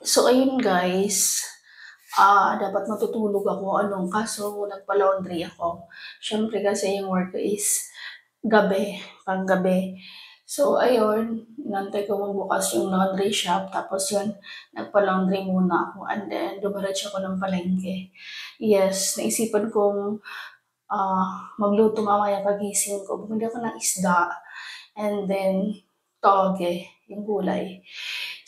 So, ayun guys, dapat matutulog ako, kaso nagpa-laundry ako. Siyempre kasi yung work ko is gabi, panggabi. So, ayun, inantay ko magbukas yung laundry shop, tapos yun, nagpa-laundry muna ako, and then dumiretso ako ng palengke. Yes, naisipan kong magluto mamaya pagising ko. Bumili ako ng isda, and then toge, yung gulay.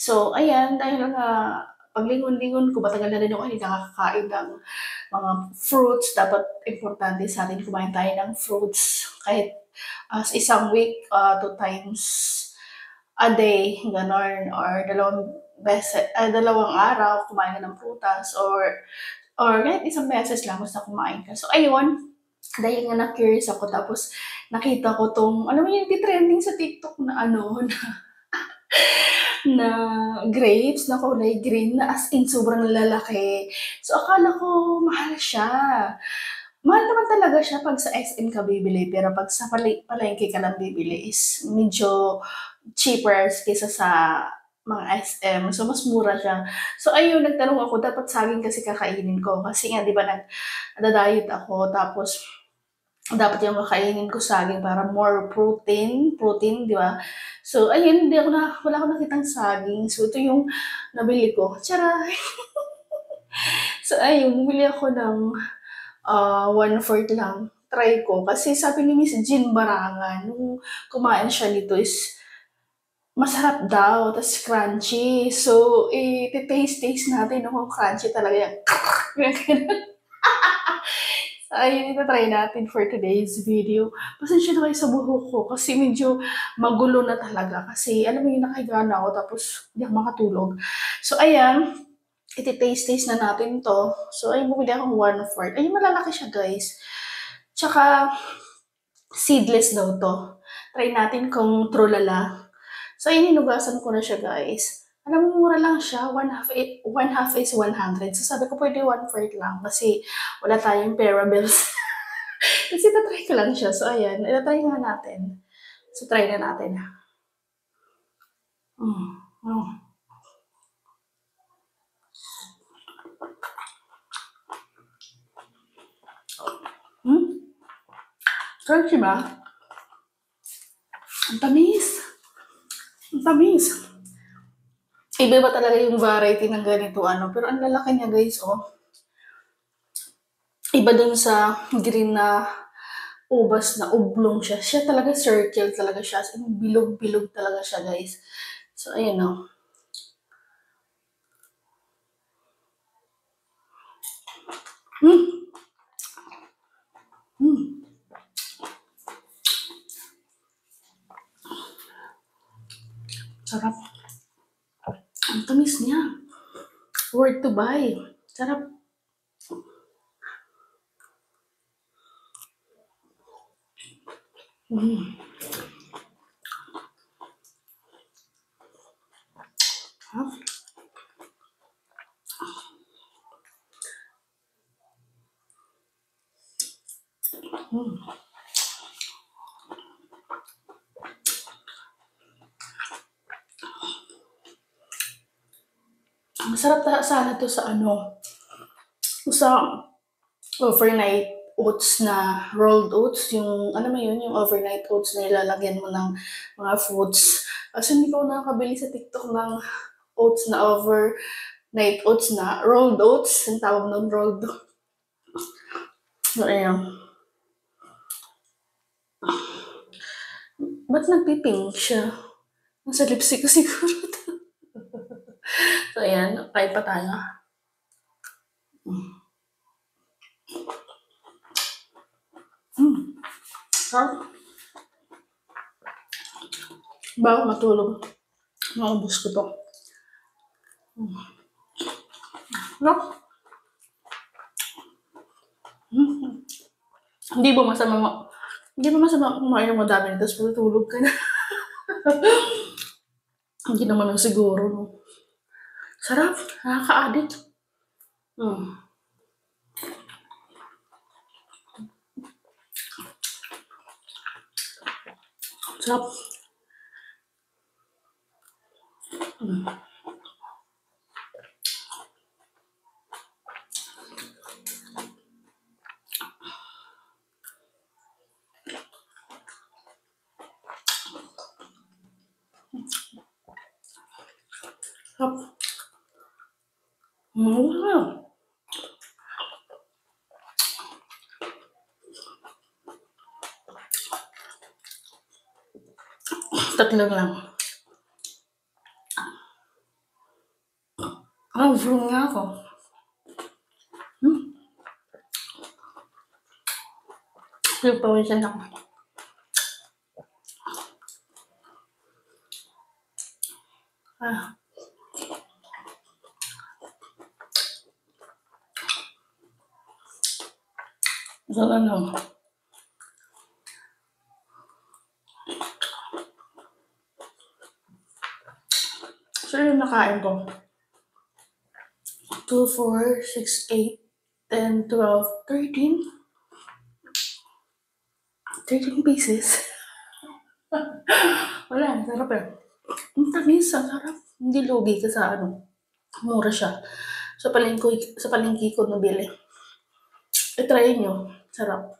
So, ayan, dahil nga paglingon-lingon ko, matagal na rin ako hindi nakakakain ng mga fruits. Dapat importante sa atin kumain tayo ng fruits kahit sa isang week, 2 times a day, ganon, or dalawang araw kumain ka ng prutas, or kahit isang beses lang basta kumain ka. So, ayun, dahil nga na-curious ako, tapos nakita ko tong, alam mo yung trending sa TikTok na na grapes na kulay green na as in sobrang lalaki. So, akala ko mahal siya. Mahal naman talaga siya pag sa SM ka bibili, pero pag sa palengke ka lang bibili is medyo cheaper kaysa sa mga SM. So, mas mura siya. So, ayun, nagtanong ako, dapat saging kasi kakainin ko. Kasi nga, di ba, nagda-diet ako, tapos dapat yung kakainin ko saging para more protein, di ba? So, ayun, wala akong nakitang saging. So, ito yung nabili ko. Tiyara! So, ayun, bumili ako ng 1/4 lang. Try ko. Kasi sabi ni Miss Jean Barangan, nung kumain siya nito is masarap daw, tas crunchy. So, taste natin kung crunchy talaga yan. So, ayun, ita-try natin for today's video. Pasensya na kayo sa buhok ko kasi medyo magulo na talaga. Kasi alam mo yung nakahiga na ako tapos hindi ako makatulog. So, ayan, iti-taste na natin to. So, ayun, bumili akong 1/4. Ayun, malalaki siya, guys. Tsaka, seedless daw to. Try natin kung trulala. So, ayun, hinugasan ko na siya, guys. Alam mo, mura lang siya. One half is 100. So, sabi ko, pwede 1/4 lang kasi wala tayong pera bills. Kasi itatry ko lang siya. So, ayan, itatry nga natin. So, try na natin. Mm. Mm. Hmm? Crunchy ba? Ang tamis. Ang tamis. Iba ba talaga yung variety ng ganito, pero ang lalaki niya, guys, oh. Iba dun sa green na ubas na oblong siya. Siya talaga circle talaga siya. As in, bilog-bilog talaga siya, guys. So, ayun, oh. Hmm. Hmm. Sarap. Ang tamis niya. Worth to buy. Sarap. Mm. Huh? Mm. Masarap sana to sa sa overnight oats na rolled oats, yung ano mo yun, yung overnight oats na ilalagyan mo ng mga foods. Kasi hindi ko nakakabili sa TikTok ng oats na overnight oats na rolled oats, ang tawag ng rolled. So, ayun. Ba't nagpipink siya? Nasa lipstick ko siguro to. So, ayan, kain pa tayo. Sarap. Bago matulog, maubos ko to. No? Hindi ba masama kumain ng madami tapos matutulog ka na. Hindi naman lang siguro, no? Sarap, nakaka-addict. Sarap. Mm. Tatlo lang. Full nga ako. Pagpawisan ako. Ah, so ano, so yung nakain ko, 2, 4, 6, 8, 10, 12, 13. 13 pieces. Wala, sarap eh. Ang tamis, ang sarap. Hindi lugi ka sa ano, mura siya. Sa palengke ko nabili. I-try nyo, sarap.